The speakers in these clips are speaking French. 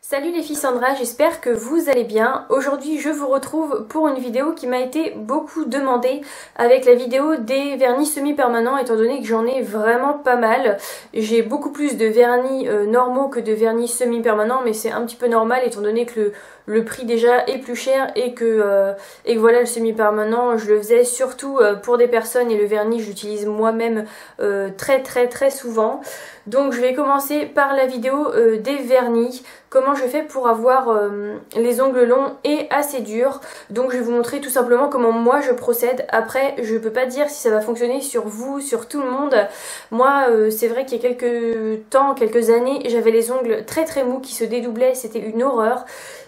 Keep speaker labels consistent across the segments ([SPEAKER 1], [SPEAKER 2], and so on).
[SPEAKER 1] Salut les filles, Sandra, j'espère que vous allez bien. Aujourd'hui je vous retrouve pour une vidéo qui m'a été beaucoup demandée avec la vidéo des vernis semi-permanents étant donné que j'en ai vraiment pas mal. J'ai beaucoup plus de vernis normaux que de vernis semi-permanents, mais c'est un petit peu normal étant donné que le prix déjà est plus cher et que voilà, le semi-permanent je le faisais surtout pour des personnes et le vernis je l'utilise moi-même très souvent. Donc je vais commencer par la vidéo des vernis, comment je fais pour avoir les ongles longs et assez durs. Donc je vais vous montrer tout simplement comment moi je procède. Après je peux pas dire si ça va fonctionner sur vous, sur tout le monde. Moi c'est vrai qu'il y a quelques années j'avais les ongles très mous qui se dédoublaient, c'était une horreur.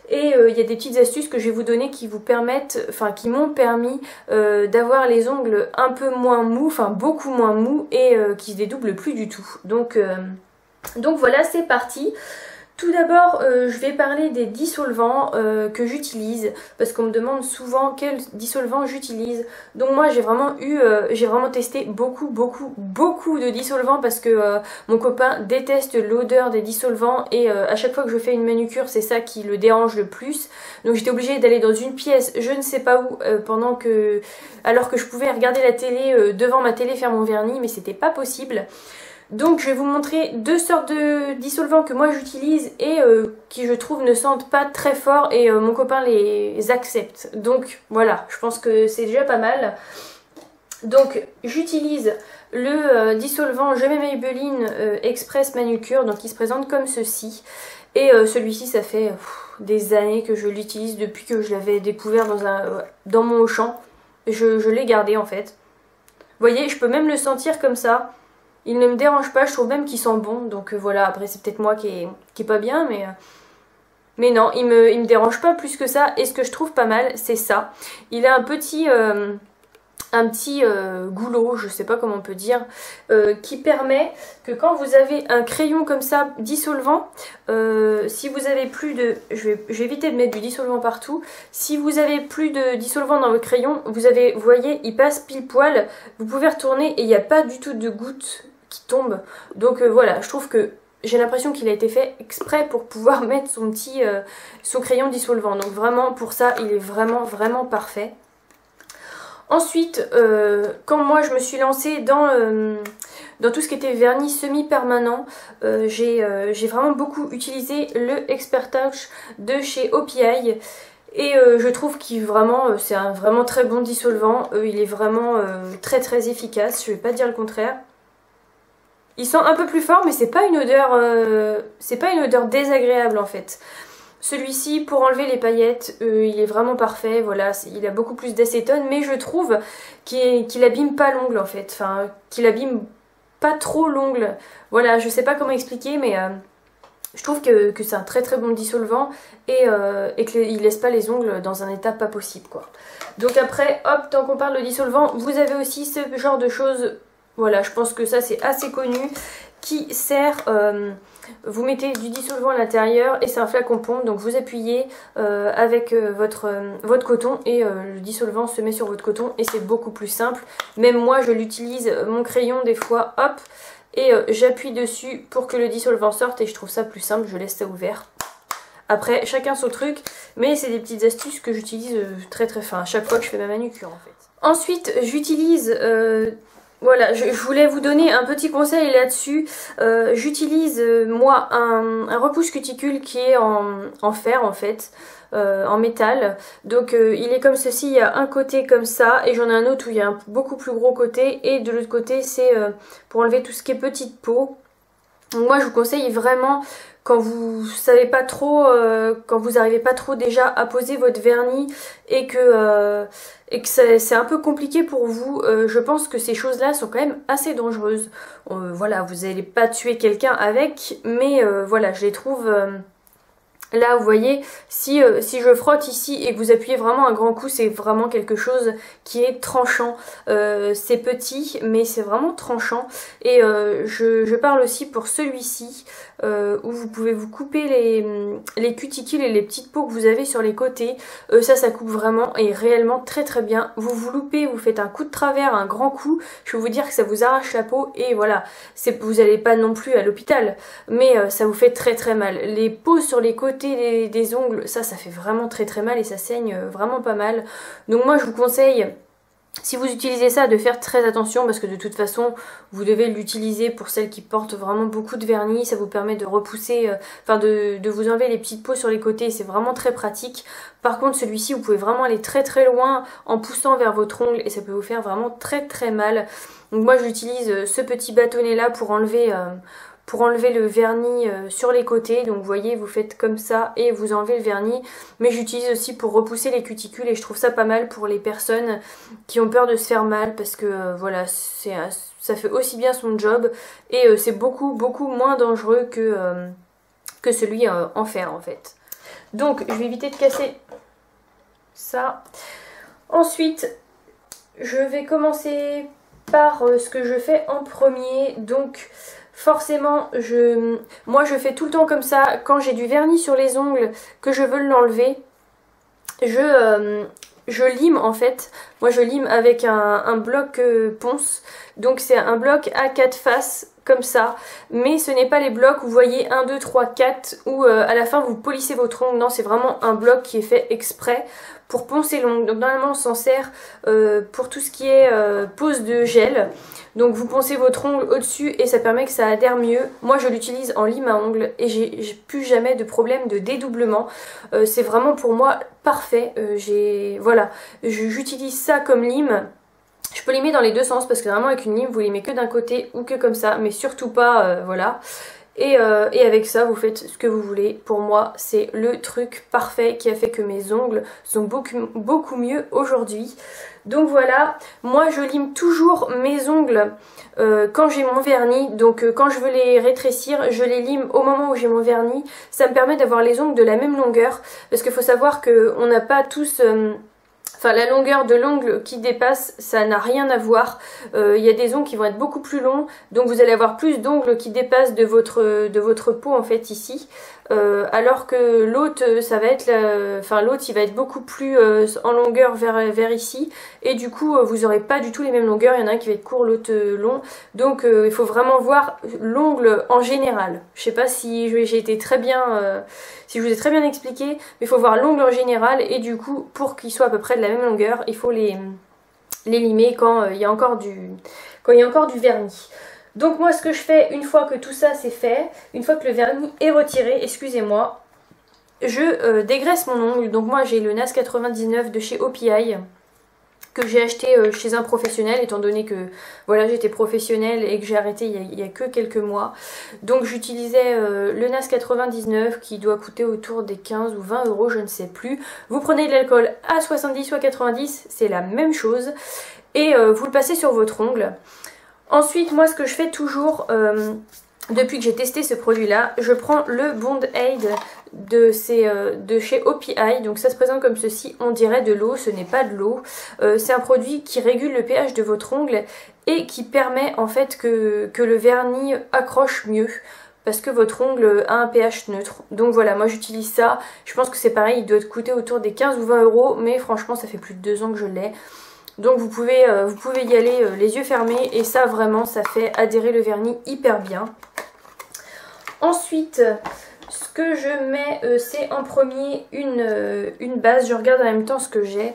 [SPEAKER 1] Et il y a des petites astuces que je vais vous donner qui vous permettent, enfin qui m'ont permis d'avoir les ongles un peu moins mous, enfin beaucoup moins mous et qui se dédoublent plus du tout. Donc voilà, c'est parti. Tout d'abord, je vais parler des dissolvants que j'utilise parce qu'on me demande souvent quel dissolvant j'utilise. Donc moi j'ai vraiment testé beaucoup de dissolvants parce que mon copain déteste l'odeur des dissolvants et à chaque fois que je fais une manucure c'est ça qui le dérange le plus. Donc j'étais obligée d'aller dans une pièce, je ne sais pas où, alors que je pouvais regarder la télé devant ma télé faire mon vernis, mais c'était pas possible. Donc je vais vous montrer deux sortes de dissolvants que moi j'utilise et qui je trouve ne sentent pas très fort et mon copain les accepte. Donc voilà, je pense que c'est déjà pas mal. Donc j'utilise le dissolvant Je m'aime Maybelline Express Manucure, donc il se présente comme ceci. Et celui-ci ça fait des années que je l'utilise depuis que je l'avais découvert dans mon Auchan. Je l'ai gardé en fait. Vous voyez, je peux même le sentir comme ça. Il ne me dérange pas, je trouve même qu'il sent bon. Donc voilà, après c'est peut-être moi qui est pas bien, mais non, il me dérange pas plus que ça. Et ce que je trouve pas mal, c'est ça. Il a un petit goulot, je sais pas comment on peut dire, qui permet que quand vous avez un crayon comme ça dissolvant, si vous avez plus de... Je vais éviter de mettre du dissolvant partout. Si vous avez plus de dissolvant dans votre crayon, vous voyez, il passe pile poil. Vous pouvez retourner et il n'y a pas du tout de gouttes qui tombent. Donc voilà, je trouve que j'ai l'impression qu'il a été fait exprès pour pouvoir mettre son crayon dissolvant. Donc vraiment, pour ça, il est vraiment parfait. Ensuite, quand moi je me suis lancée dans tout ce qui était vernis semi-permanent, j'ai vraiment beaucoup utilisé le Expert Touch de chez OPI. Et je trouve qu'il c'est un vraiment très bon dissolvant. Il est vraiment très efficace, je vais pas dire le contraire. Il sent un peu plus fort, mais c'est pas une odeur désagréable en fait. Celui-ci, pour enlever les paillettes, il est vraiment parfait, voilà, il a beaucoup plus d'acétone, mais je trouve qu'il abîme pas l'ongle en fait, enfin, qu'il abîme pas trop l'ongle. Voilà, je sais pas comment expliquer, mais je trouve que c'est un très bon dissolvant et qu'il laisse pas les ongles dans un état pas possible, quoi. Donc après, hop, tant qu'on parle de dissolvant, vous avez aussi ce genre de choses, voilà, je pense que ça c'est assez connu, qui sert... vous mettez du dissolvant à l'intérieur et c'est un flacon pompe, donc vous appuyez avec votre coton et le dissolvant se met sur votre coton et c'est beaucoup plus simple. Même moi je l'utilise, mon crayon des fois, hop, et j'appuie dessus pour que le dissolvant sorte et je trouve ça plus simple, je laisse ça ouvert. Après chacun son truc, mais c'est des petites astuces que j'utilise très fin, à chaque fois que je fais ma manucure en fait. Ensuite j'utilise... voilà, je voulais vous donner un petit conseil là-dessus. J'utilise moi un repousse cuticule qui est en fer en fait, en métal. Donc il est comme ceci, il y a un côté comme ça et j'en ai un autre où il y a un beaucoup plus gros côté et de l'autre côté c'est pour enlever tout ce qui est petite peau. Donc moi je vous conseille vraiment quand vous savez pas trop, quand vous n'arrivez pas trop déjà à poser votre vernis et que c'est un peu compliqué pour vous, je pense que ces choses-là sont quand même assez dangereuses. Voilà, vous n'allez pas tuer quelqu'un avec, mais voilà, je les trouve... Là vous voyez, si je frotte ici et que vous appuyez vraiment un grand coup, c'est vraiment quelque chose qui est tranchant. C'est petit mais c'est vraiment tranchant. Et je parle aussi pour celui-ci où vous pouvez vous couper les cuticules et les petites peaux que vous avez sur les côtés. Ça coupe vraiment et réellement très bien. Vous loupez, vous faites un coup de travers, un grand coup, je peux vous dire que ça vous arrache la peau et voilà. Vous n'allez pas non plus à l'hôpital, mais ça vous fait très mal. Les peaux sur les côtés côté des ongles, ça fait vraiment très très mal et ça saigne vraiment pas mal. Donc moi je vous conseille, si vous utilisez ça, de faire très attention parce que de toute façon vous devez l'utiliser pour celles qui portent vraiment beaucoup de vernis. Ça vous permet de repousser, de vous enlever les petites peaux sur les côtés, c'est vraiment très pratique. Par contre celui-ci vous pouvez vraiment aller très très loin en poussant vers votre ongle et ça peut vous faire vraiment très très mal. Donc moi j'utilise ce petit bâtonnet là pour enlever le vernis sur les côtés. Donc vous voyez, vous faites comme ça et vous enlevez le vernis. Mais j'utilise aussi pour repousser les cuticules et je trouve ça pas mal pour les personnes qui ont peur de se faire mal parce que voilà, ça fait aussi bien son job et c'est beaucoup beaucoup moins dangereux que celui en fer en fait. Donc je vais éviter de casser ça. Ensuite, je vais commencer par ce que je fais en premier. Donc forcément, moi je fais tout le temps comme ça. Quand j'ai du vernis sur les ongles, que je veux l'enlever, je lime en fait. Moi je lime avec un bloc ponce. Donc c'est un bloc à 4 faces comme ça. Mais ce n'est pas les blocs où vous voyez 1, 2, 3, 4 où à la fin vous polissez votre ongle. Non, c'est vraiment un bloc qui est fait exprès pour poncer l'ongle. Donc normalement on s'en sert pour tout ce qui est pose de gel. Donc vous poncez votre ongle au-dessus et ça permet que ça adhère mieux. Moi je l'utilise en lime à ongles et j'ai plus jamais de problème de dédoublement. C'est vraiment pour moi parfait. Voilà, j'utilise ça comme lime. Je peux limer dans les deux sens parce que normalement avec une lime vous limez que d'un côté ou que comme ça, mais surtout pas voilà. Et avec ça vous faites ce que vous voulez. Pour moi c'est le truc parfait qui a fait que mes ongles sont beaucoup mieux aujourd'hui. Donc voilà, moi je lime toujours mes ongles quand j'ai mon vernis. Donc quand je veux les rétrécir, je les lime au moment où j'ai mon vernis. Ça me permet d'avoir les ongles de la même longueur. Parce qu'il faut savoir qu'on n'a pas tous... Enfin, la longueur de l'ongle qui dépasse, ça n'a rien à voir. Il y a des ongles qui vont être beaucoup plus longs, donc vous allez avoir plus d'ongles qui dépassent de votre peau en fait ici. Alors que l'autre, ça va être, l'autre, il va être beaucoup plus en longueur vers ici, et du coup, vous n'aurez pas du tout les mêmes longueurs. Il y en a un qui va être court, l'autre long. Donc, il faut vraiment voir l'ongle en général. Je sais pas si j'ai été très bien, si je vous ai très bien expliqué, mais il faut voir l'ongle en général, et du coup, pour qu'il soit à peu près de la même longueur, il faut les limer quand il y a encore du vernis. Donc moi ce que je fais une fois que tout ça c'est fait, une fois que le vernis est retiré, excusez-moi, je dégraisse mon ongle. Donc moi j'ai le NAS 99 de chez OPI que j'ai acheté chez un professionnel étant donné que voilà j'étais professionnelle et que j'ai arrêté il y a que quelques mois. Donc j'utilisais le NAS 99 qui doit coûter autour des 15 ou 20 euros, je ne sais plus. Vous prenez de l'alcool à 70 ou à 90, c'est la même chose et vous le passez sur votre ongle. Ensuite, moi, ce que je fais toujours, depuis que j'ai testé ce produit-là, je prends le Bond Aid de chez OPI. Donc ça se présente comme ceci, on dirait de l'eau, ce n'est pas de l'eau. C'est un produit qui régule le pH de votre ongle et qui permet en fait que le vernis accroche mieux. Parce que votre ongle a un pH neutre. Donc voilà, moi j'utilise ça. Je pense que c'est pareil, il doit coûter autour des 15 ou 20 euros. Mais franchement, ça fait plus de 2 ans que je l'ai. Donc vous pouvez y aller les yeux fermés et ça vraiment ça fait adhérer le vernis hyper bien. Ensuite ce que je mets c'est en premier une base. Je regarde en même temps ce que j'ai.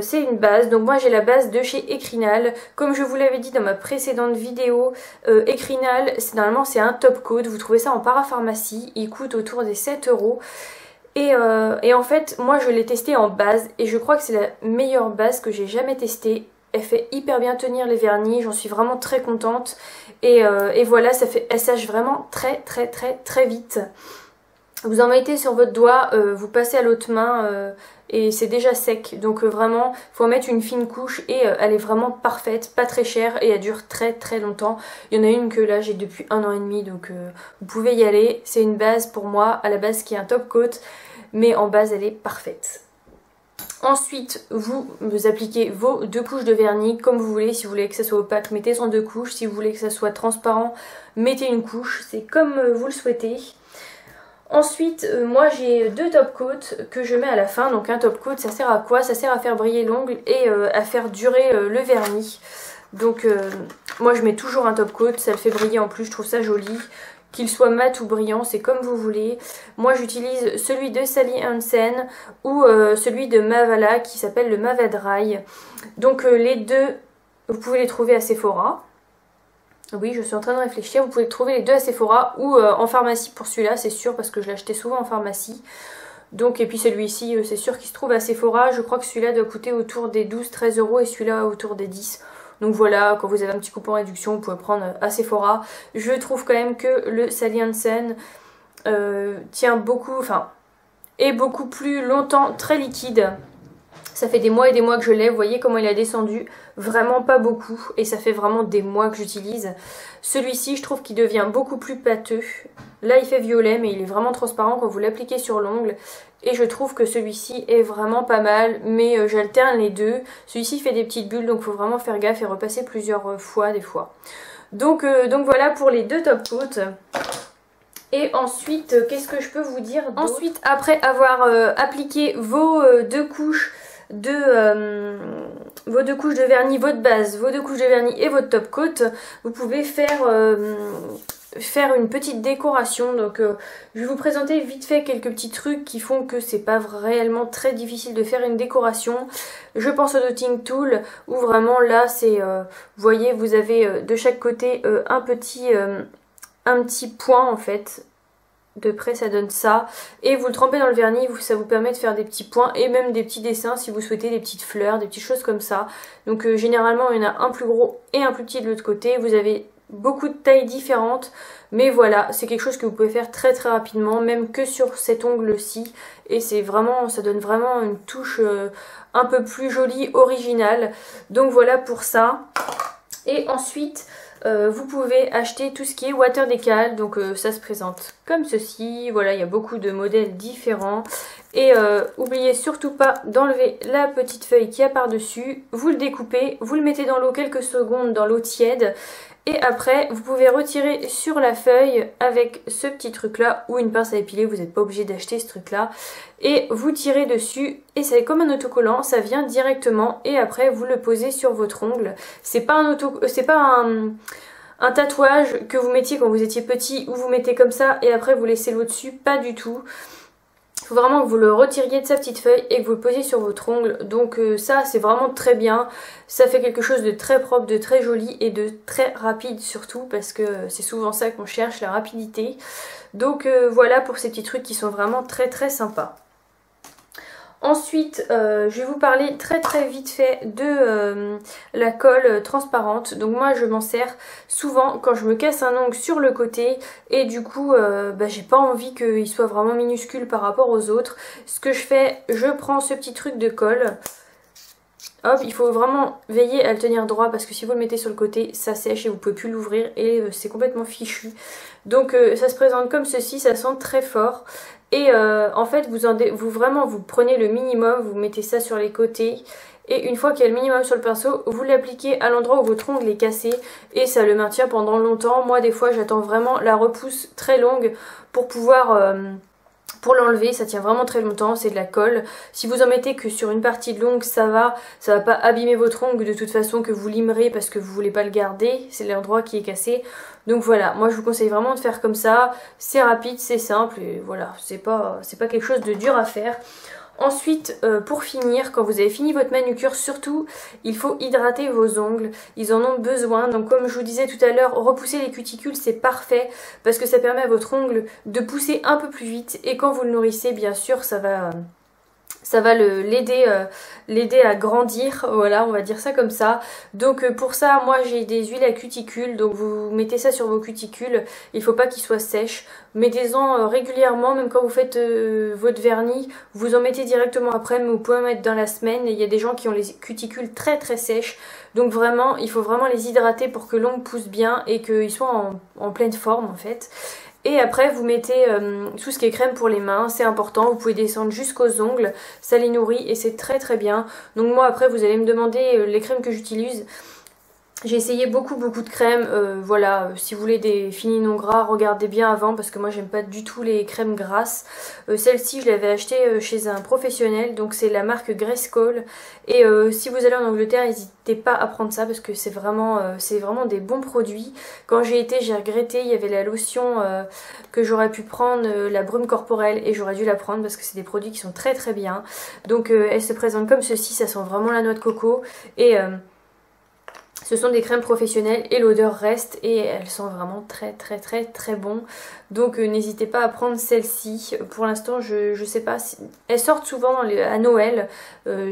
[SPEAKER 1] C'est une base, donc moi j'ai la base de chez Ecrinal. Comme je vous l'avais dit dans ma précédente vidéo, Ecrinal normalement c'est un top coat. Vous trouvez ça en parapharmacie, il coûte autour des 7 euros. Et en fait, moi je l'ai testé en base et je crois que c'est la meilleure base que j'ai jamais testée. Elle fait hyper bien tenir les vernis, j'en suis vraiment très contente. Et voilà, elle sèche vraiment très vite. Vous en mettez sur votre doigt, vous passez à l'autre main et c'est déjà sec. Donc vraiment, il faut en mettre une fine couche et elle est vraiment parfaite, pas très chère et elle dure très longtemps. Il y en a une que là j'ai depuis 1 an et demi, donc vous pouvez y aller. C'est une base pour moi, à la base qui est un top coat, mais en base elle est parfaite. Ensuite, vous appliquez vos 2 couches de vernis comme vous voulez. Si vous voulez que ça soit opaque, mettez en 2 couches. Si vous voulez que ça soit transparent, mettez une couche. C'est comme vous le souhaitez. Ensuite, moi j'ai 2 top coats que je mets à la fin. Donc un top coat, ça sert à quoi? Ça sert à faire briller l'ongle et à faire durer le vernis. Donc moi je mets toujours un top coat, ça le fait briller en plus, je trouve ça joli. qu'il soit mat ou brillant, c'est comme vous voulez. Moi j'utilise celui de Sally Hansen ou celui de Mavala qui s'appelle le Mava Dry. Donc les deux, vous pouvez les trouver à Sephora. Oui, je suis en train de réfléchir, vous pouvez trouver les deux à Sephora ou en pharmacie pour celui-là, c'est sûr, parce que je l'achetais souvent en pharmacie. Donc, et puis celui-ci, c'est sûr qu'il se trouve à Sephora. Je crois que celui-là doit coûter autour des 12-13 € et celui-là autour des 10. Donc voilà, quand vous avez un petit coupon réduction, vous pouvez prendre à Sephora. Je trouve quand même que le Sally Hansen tient beaucoup, enfin, est beaucoup plus longtemps très liquide. Ça fait des mois et des mois que je l'ai, vous voyez comment il a descendu, vraiment pas beaucoup, et ça fait vraiment des mois que j'utilise. Celui-ci, je trouve qu'il devient beaucoup plus pâteux. Là, il fait violet, mais il est vraiment transparent quand vous l'appliquez sur l'ongle. Et je trouve que celui-ci est vraiment pas mal, mais j'alterne les deux. Celui-ci fait des petites bulles, donc il faut vraiment faire gaffe et repasser plusieurs fois des fois. Donc voilà pour les deux top coats. Et ensuite, qu'est-ce que je peux vous dire d'autre? Ensuite, après avoir appliqué vos deux couches de vernis, votre base, vos deux couches de vernis et votre top coat, vous pouvez faire une petite décoration. Donc je vais vous présenter vite fait quelques petits trucs qui font que c'est pas réellement très difficile de faire une décoration. Je pense au dotting tool où vraiment là c'est, vous voyez, vous avez de chaque côté un petit point en fait. De près ça donne ça, et vous le trempez dans le vernis, ça vous permet de faire des petits points et même des petits dessins si vous souhaitez, des petites fleurs, des petites choses comme ça. Donc généralement il y en a un plus gros et un plus petit de l'autre côté, vous avez beaucoup de tailles différentes, mais voilà, c'est quelque chose que vous pouvez faire très très rapidement, même que sur cet ongle-ci, et c'est vraiment, ça donne vraiment une touche un peu plus jolie, originale. Donc voilà pour ça. Et ensuite vous pouvez acheter tout ce qui est water décal, donc ça se présente comme ceci, voilà, il y a beaucoup de modèles différents. Et oubliez surtout pas d'enlever la petite feuille qu'il y a par dessus, vous le découpez, vous le mettez dans l'eau quelques secondes, dans l'eau tiède, et après vous pouvez retirer sur la feuille avec ce petit truc là, ou une pince à épiler, vous n'êtes pas obligé d'acheter ce truc là, et vous tirez dessus, et c'est comme un autocollant, ça vient directement, et après vous le posez sur votre ongle. C'est pas un tatouage que vous mettiez quand vous étiez petit, où vous mettez comme ça, et après vous laissez l'eau dessus, pas du tout. Il faut vraiment que vous le retiriez de sa petite feuille et que vous le posiez sur votre ongle. Donc ça c'est vraiment très bien. Ça fait quelque chose de très propre, de très joli et de très rapide surtout, parce que c'est souvent ça qu'on cherche, la rapidité. Donc voilà pour ces petits trucs qui sont vraiment très très sympas. Ensuite, je vais vous parler très très vite fait de la colle transparente. Donc moi je m'en sers souvent quand je me casse un ongle sur le côté et du coup j'ai pas envie qu'il soit vraiment minuscule par rapport aux autres. Ce que je fais, je prends ce petit truc de colle. Hop, il faut vraiment veiller à le tenir droit parce que si vous le mettez sur le côté, ça sèche et vous pouvez plus l'ouvrir et c'est complètement fichu. Donc ça se présente comme ceci, ça sent très fort. Et en fait, vous prenez le minimum, vous mettez ça sur les côtés. Et une fois qu'il y a le minimum sur le pinceau, vous l'appliquez à l'endroit où votre ongle est cassé. Et ça le maintient pendant longtemps. Moi, des fois, j'attends vraiment la repousse très longue pour pouvoir... pour l'enlever, ça tient vraiment très longtemps, c'est de la colle. Si vous en mettez que sur une partie de l'ongle, ça va pas abîmer votre ongle de toute façon, que vous limerez parce que vous voulez pas le garder, c'est l'endroit qui est cassé. Donc voilà, moi je vous conseille vraiment de faire comme ça, c'est rapide, c'est simple et voilà, c'est pas quelque chose de dur à faire. Ensuite, pour finir, quand vous avez fini votre manucure, surtout, il faut hydrater vos ongles. Ils en ont besoin. Donc comme je vous disais tout à l'heure, repousser les cuticules, c'est parfait parce que ça permet à votre ongle de pousser un peu plus vite. Et quand vous le nourrissez, bien sûr, ça va l'aider à grandir, voilà, on va dire ça comme ça. Donc pour ça, moi j'ai des huiles à cuticules, donc vous mettez ça sur vos cuticules, il faut pas qu'ils soient sèches. Mettez-en régulièrement, même quand vous faites votre vernis, vous en mettez directement après, mais vous pouvez en mettre dans la semaine. Il y a des gens qui ont les cuticules très très sèches, donc vraiment, il faut vraiment les hydrater pour que l'ongle pousse bien et qu'ils soient en pleine forme en fait. Et après vous mettez tout ce qui est crème pour les mains, c'est important, vous pouvez descendre jusqu'aux ongles, ça les nourrit et c'est très très bien. Donc moi après vous allez me demander les crèmes que j'utilise. J'ai essayé beaucoup de crèmes, voilà, si vous voulez des finis non gras, regardez bien avant parce que moi j'aime pas du tout les crèmes grasses. Celle-ci je l'avais achetée chez un professionnel, donc c'est la marque Grayskull. Et si vous allez en Angleterre, n'hésitez pas à prendre ça parce que c'est vraiment des bons produits. Quand j'ai été, j'ai regretté, il y avait la lotion que j'aurais pu prendre, la brume corporelle, et j'aurais dû la prendre parce que c'est des produits qui sont très bien. Donc elle se présente comme ceci, ça sent vraiment la noix de coco et... ce sont des crèmes professionnelles et l'odeur reste et elles sont vraiment très bon. Donc n'hésitez pas à prendre celle-ci. Pour l'instant je sais pas si... Elles sortent souvent à Noël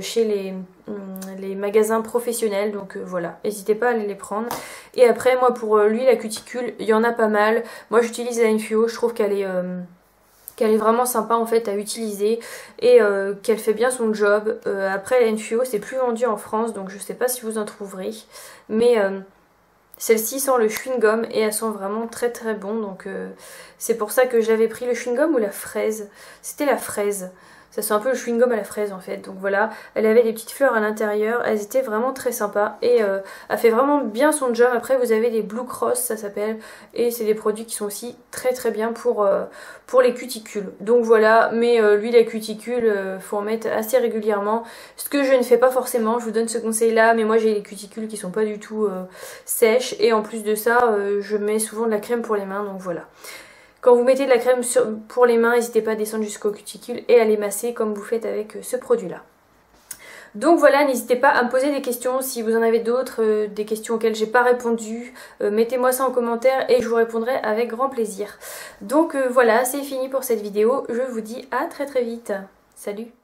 [SPEAKER 1] chez les magasins professionnels. Donc voilà, n'hésitez pas à aller les prendre. Et après moi pour l'huile à cuticule, il y en a pas mal. Moi j'utilise la Enfio, je trouve qu'elle est vraiment sympa en fait à utiliser et qu'elle fait bien son job. Après la Enfio c'est plus vendu en France, donc je sais pas si vous en trouverez, mais celle-ci sent le chewing-gum et elle sent vraiment très bon, donc c'est pour ça que j'avais pris le chewing-gum ou la fraise. C'était la fraise. Ça sent un peu le chewing-gum à la fraise en fait. Donc voilà, elle avait des petites fleurs à l'intérieur. Elles étaient vraiment très sympas. Et elle fait vraiment bien son job. Après vous avez les Blue Cross, ça s'appelle. Et c'est des produits qui sont aussi très bien pour les cuticules. Donc voilà, mais l'huile à cuticule, faut en mettre assez régulièrement. Ce que je ne fais pas forcément, je vous donne ce conseil là. Mais moi j'ai les cuticules qui sont pas du tout sèches. Et en plus de ça, je mets souvent de la crème pour les mains. Donc voilà. Quand vous mettez de la crème pour les mains, n'hésitez pas à descendre jusqu'aux cuticules et à les masser comme vous faites avec ce produit-là. Donc voilà, n'hésitez pas à me poser des questions si vous en avez d'autres, des questions auxquelles j'ai pas répondu. Mettez-moi ça en commentaire et je vous répondrai avec grand plaisir. Donc voilà, c'est fini pour cette vidéo. Je vous dis à très vite. Salut!